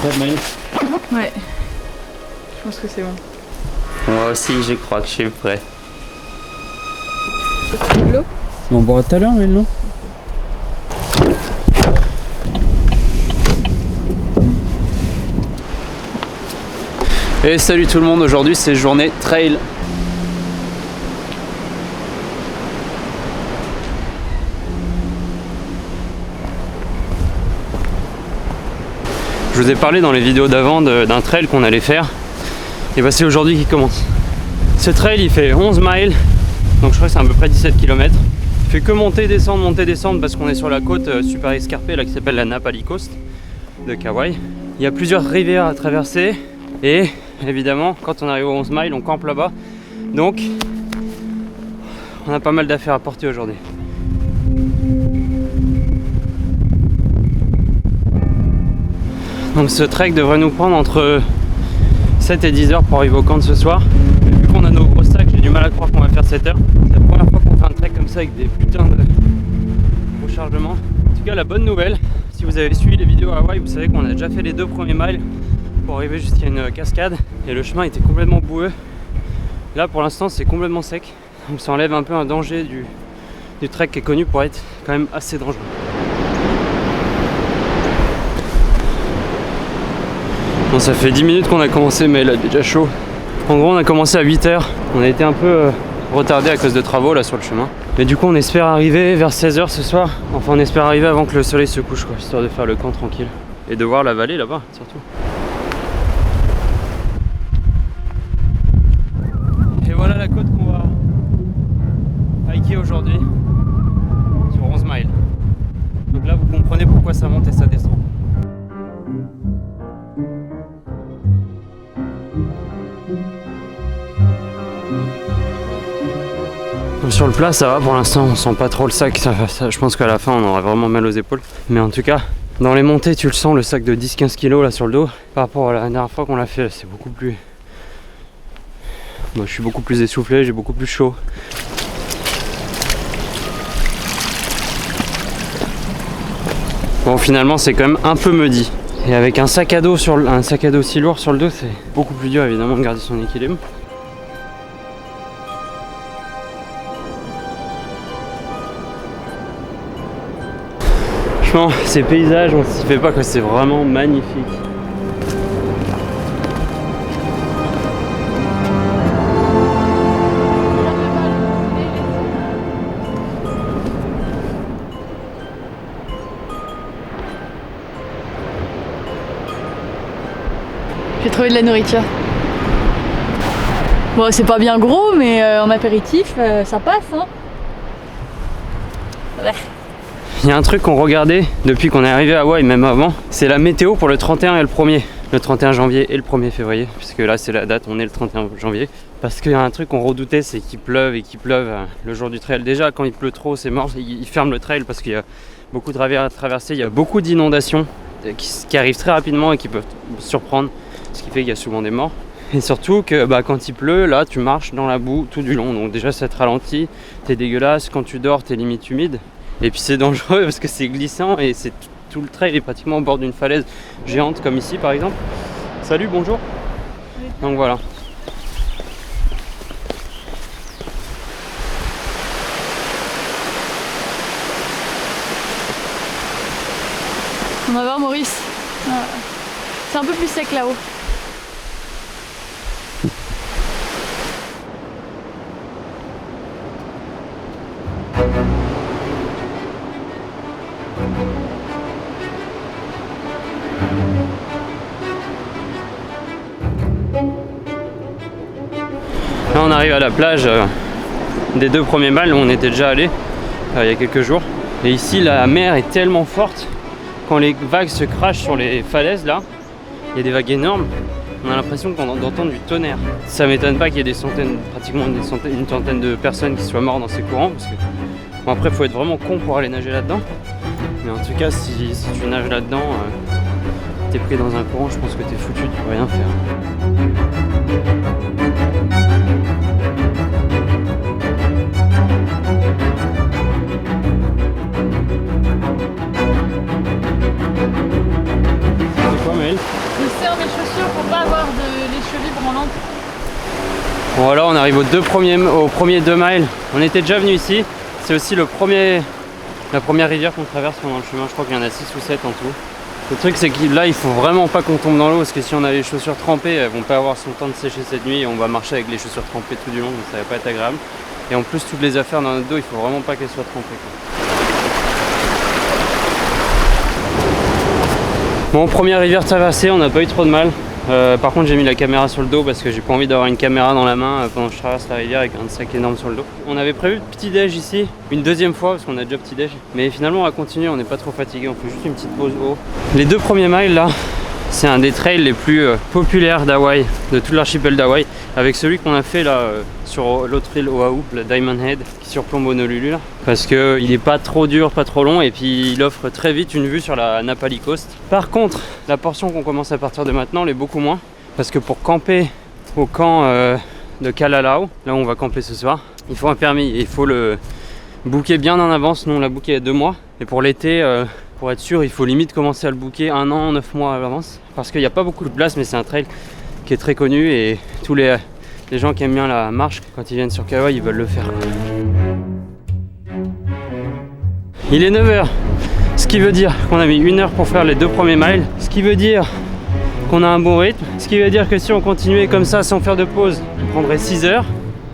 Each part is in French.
prête, Maëlle? Ouais. Je pense que c'est bon. Moi aussi, je crois que je suis prêt. De l'eau? On boira tout à l'heure, Maëlle, non? Et salut tout le monde, aujourd'hui c'est journée trail. Je vous ai parlé dans les vidéos d'avant d'un trail qu'on allait faire. Et bah c'est aujourd'hui qui commence. Ce trail il fait 11 miles, donc je crois que c'est à peu près 17 km. Il fait que monter, descendre parce qu'on est sur la côte super escarpée là qui s'appelle la Napali Coast de Kauai. Il y a plusieurs rivières à traverser et évidemment quand on arrive aux 11 miles on campe là-bas. Donc on a pas mal d'affaires à porter aujourd'hui. Donc ce trek devrait nous prendre entre 7 et 10 heures pour arriver au camp de ce soir. Mais vu qu'on a nos gros sacs, j'ai du mal à croire qu'on va faire 7 heures. C'est la première fois qu'on fait un trek comme ça avec des putains de gros chargements. En tout cas la bonne nouvelle, si vous avez suivi les vidéos à Hawaï, vous savez qu'on a déjà fait les 2 premiers miles pour arriver jusqu'à une cascade. Et le chemin était complètement boueux. Là pour l'instant c'est complètement sec. Donc ça enlève un peu un danger du trek qui est connu pour être quand même assez dangereux. Bon, ça fait 10 minutes qu'on a commencé mais il est déjà chaud. En gros on a commencé à 8 h. On a été un peu retardé à cause de travaux là sur le chemin. Mais du coup on espère arriver vers 16 h ce soir. Enfin on espère arriver avant que le soleil se couche quoi, histoire de faire le camp tranquille. Et de voir la vallée là-bas surtout. Et voilà la côte qu'on va hiker aujourd'hui sur 11 miles. Donc là vous comprenez pourquoi ça monte et ça descend. Sur le plat ça va pour l'instant, on sent pas trop le sac, je pense qu'à la fin on aura vraiment mal aux épaules. Mais en tout cas, dans les montées tu le sens, le sac de 10-15 kg là sur le dos. Par rapport à la dernière fois qu'on l'a fait, c'est beaucoup plus... Moi je suis beaucoup plus essoufflé, j'ai beaucoup plus chaud. Bon finalement c'est quand même un peu maudit. Et avec un sac à dos si lourd sur le dos, c'est beaucoup plus dur évidemment de garder son équilibre. Franchement, ces paysages, on s'y fait pas que c'est vraiment magnifique. J'ai trouvé de la nourriture. Bon, c'est pas bien gros, mais en apéritif, ça passe, hein. Ouais. Il y a un truc qu'on regardait depuis qu'on est arrivé à Hawaï, même avant, c'est la météo pour le 31 et le 1er. Le 31 janvier et le 1er février, puisque là c'est la date, on est le 31 janvier. Parce qu'il y a un truc qu'on redoutait, c'est qu'il pleuve le jour du trail. Déjà quand il pleut trop, c'est mort, ils ferment le trail parce qu'il y a beaucoup de rivières à traverser, il y a beaucoup d'inondations qui arrivent très rapidement et qui peuvent surprendre, ce qui fait qu'il y a souvent des morts. Et surtout que quand il pleut, là tu marches dans la boue tout du long, donc déjà ça te ralentit, t'es dégueulasse, quand tu dors t'es limite humide. Et puis c'est dangereux parce que c'est glissant et c'est tout le trail est pratiquement au bord d'une falaise géante comme ici par exemple. Salut, bonjour. Donc voilà. On va voir Maurice. C'est un peu plus sec là-haut. Là on arrive à la plage des 2 premiers miles où on était déjà allé il y a quelques jours. Et ici la mer est tellement forte, quand les vagues se crachent sur les falaises là, il y a des vagues énormes, on a l'impression d'entendre du tonnerre. Ça m'étonne pas qu'il y ait pratiquement une centaine de personnes qui soient mortes dans ces courants, parce que bon, après il faut être vraiment con pour aller nager là-dedans. Mais en tout cas si tu nages là-dedans, t'es pris dans un courant, je pense que t'es foutu, tu peux rien faire. C'est quoi Maëlle? les chevilles branlantes. Bon alors on arrive aux premiers 2 miles. On était déjà venu ici. C'est aussi la première rivière qu'on traverse pendant le chemin. Je crois qu'il y en a 6 ou 7 en tout. Le truc c'est que là il faut vraiment pas qu'on tombe dans l'eau parce que si on a les chaussures trempées, elles vont pas avoir son temps de sécher cette nuit et on va marcher avec les chaussures trempées tout du long, donc ça va pas être agréable. Et en plus toutes les affaires dans notre dos, il faut vraiment pas qu'elles soient trempées, quoi. Bon, première rivière traversée, on n'a pas eu trop de mal. Par contre j'ai mis la caméra sur le dos parce que j'ai pas envie d'avoir une caméra dans la main pendant que je traverse la rivière avec un sac énorme sur le dos. On avait prévu le petit déj ici, une deuxième fois parce qu'on a déjà petit déj. Mais finalement on va continuer, on n'est pas trop fatigué, on fait juste une petite pause haut. Les 2 premiers miles là, c'est un des trails les plus populaires d'Hawaï, de tout l'archipel d'Hawaï. Avec celui qu'on a fait là sur l'autre île Oahu, le Diamond Head, qui surplombe Honolulu là. Parce qu'il n'est pas trop dur, pas trop long et puis il offre très vite une vue sur la Na Pali Coast. Par contre, la portion qu'on commence à partir de maintenant l'est beaucoup moins. Parce que pour camper au camp de Kalalau, là où on va camper ce soir, il faut un permis et il faut le booker bien en avance. Nous on l'a booké il y a 2 mois. Et pour l'été, pour être sûr, il faut limite commencer à le booker 1 an, 9 mois à l'avance. Parce qu'il n'y a pas beaucoup de place, mais c'est un trail qui est très connu et tous les gens qui aiment bien la marche, quand ils viennent sur Kauai, ils veulent le faire. Il est 9h, ce qui veut dire qu'on a mis 1 heure pour faire les 2 premiers miles, ce qui veut dire qu'on a un bon rythme, ce qui veut dire que si on continuait comme ça sans faire de pause, on prendrait 6 heures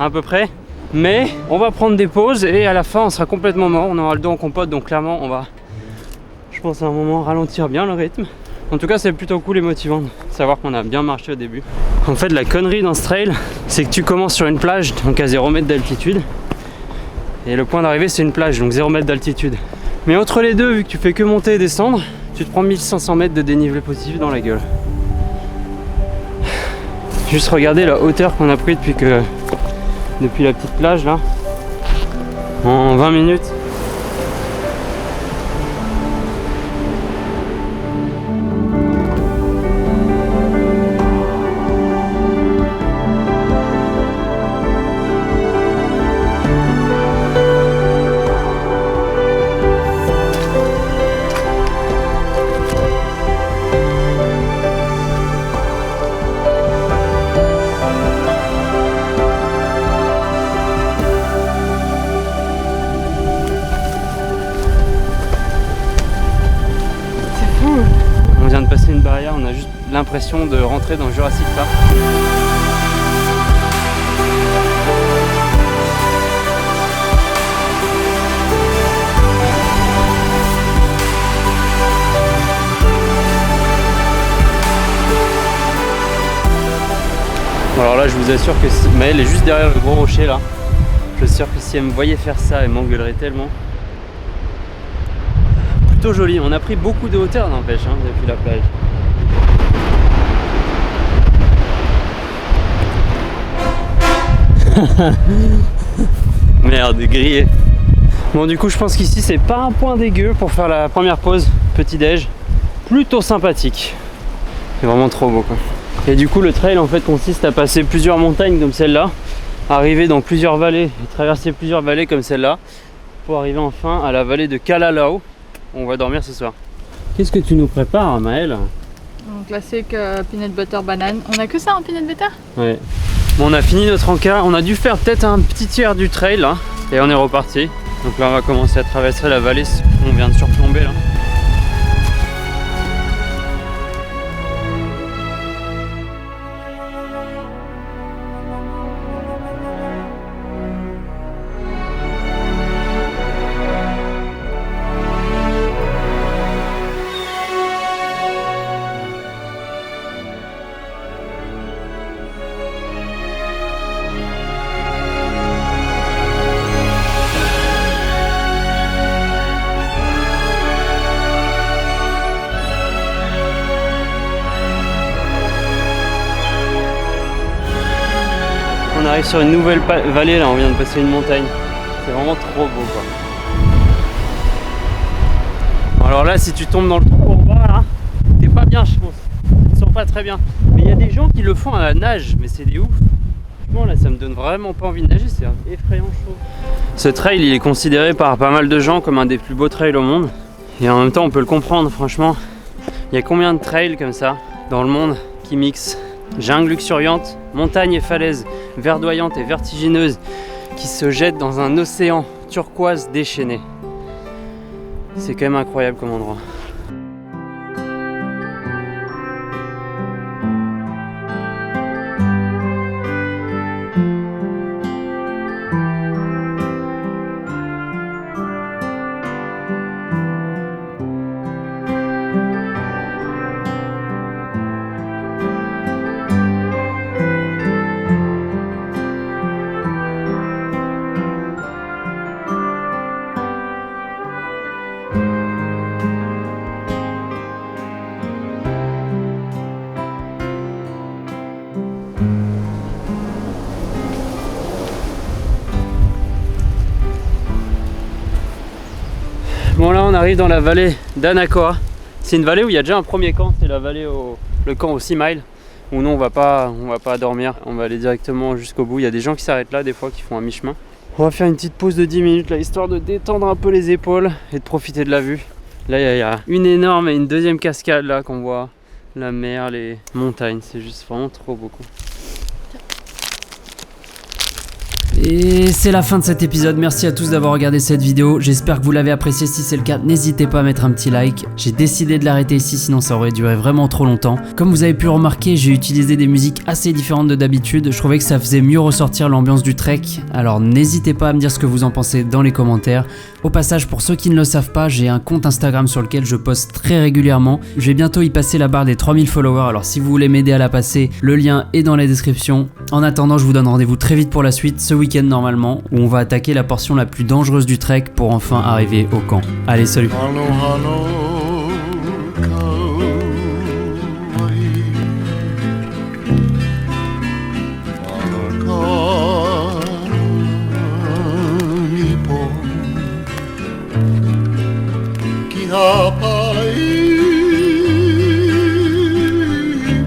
à peu près. Mais on va prendre des pauses et à la fin on sera complètement mort, on aura le dos en compote, donc clairement on va, je pense à un moment, ralentir bien le rythme. En tout cas c'est plutôt cool et motivant de savoir qu'on a bien marché au début. En fait la connerie dans ce trail, c'est que tu commences sur une plage, donc à 0 mètre d'altitude. Et le point d'arrivée c'est une plage, donc 0 mètre d'altitude. Mais entre les deux, vu que tu fais que monter et descendre, tu te prends 1500 mètres de dénivelé positif dans la gueule. Juste regarder la hauteur qu'on a pris depuis la petite plage là. En 20 minutes. On vient de passer une barrière, on a juste l'impression de rentrer dans Jurassic Park. Bon alors là je vous assure que si Maëlle est juste derrière le gros rocher là, je suis sûr que si elle me voyait faire ça, elle m'engueulerait tellement. Plutôt joli, on a pris beaucoup de hauteur n'empêche depuis la plage. Merde, grillé. Bon du coup je pense qu'ici c'est pas un point dégueu pour faire la première pause, petit déj. Plutôt sympathique. C'est vraiment trop beau quoi. Et du coup le trail en fait consiste à passer plusieurs montagnes comme celle-là, arriver dans plusieurs vallées et traverser plusieurs vallées comme celle-là pour arriver enfin à la vallée de Kalalau. On va dormir ce soir. Qu'est-ce que tu nous prépares, Maëlle? Donc classique peanut butter banane. On a que ça en peanut butter? Ouais. Bon, on a fini notre encas. On a dû faire peut-être un petit tiers du trail là, et on est reparti. Donc là on va commencer à traverser la vallée qu'on vient de surplomber là. On arrive sur une nouvelle vallée là, on vient de passer une montagne. C'est vraiment trop beau quoi. Bon, alors là si tu tombes dans le trou en bas là, t'es pas bien je pense. Ils sont pas très bien. Mais il y a des gens qui le font à la nage, mais c'est des ouf. Franchement là ça me donne vraiment pas envie de nager, c'est effrayant je trouve. Ce trail il est considéré par pas mal de gens comme un des plus beaux trails au monde. Et en même temps on peut le comprendre franchement. Il y a combien de trails comme ça dans le monde qui mixent Jungle luxuriante, montagnes et falaises verdoyantes et vertigineuses qui se jettent dans un océan turquoise déchaîné. C'est quand même incroyable comme endroit. Bon là on arrive dans la vallée d'Anacoa. C'est une vallée où il y a déjà un premier camp, c'est la vallée le camp au 6 miles. Où nous on va pas dormir, on va aller directement jusqu'au bout. Il y a des gens qui s'arrêtent là des fois qui font un mi-chemin. On va faire une petite pause de 10 minutes là, histoire de détendre un peu les épaules et de profiter de la vue. Là il y a une énorme et une deuxième cascade là qu'on voit, la mer, les montagnes, c'est juste vraiment trop beau quoi. Et c'est la fin de cet épisode, merci à tous d'avoir regardé cette vidéo, j'espère que vous l'avez apprécié, si c'est le cas n'hésitez pas à mettre un petit like. J'ai décidé de l'arrêter ici sinon ça aurait duré vraiment trop longtemps. Comme vous avez pu le remarquer, j'ai utilisé des musiques assez différentes de d'habitude, je trouvais que ça faisait mieux ressortir l'ambiance du trek, alors n'hésitez pas à me dire ce que vous en pensez dans les commentaires. Au passage, pour ceux qui ne le savent pas, j'ai un compte Instagram sur lequel je poste très régulièrement, je vais bientôt y passer la barre des 3000 followers, alors si vous voulez m'aider à la passer, le lien est dans la description. En attendant, je vous donne rendez-vous très vite pour la suite, ce week-end normalement, où on va attaquer la portion la plus dangereuse du trek pour enfin arriver au camp. Allez, salut! Hapai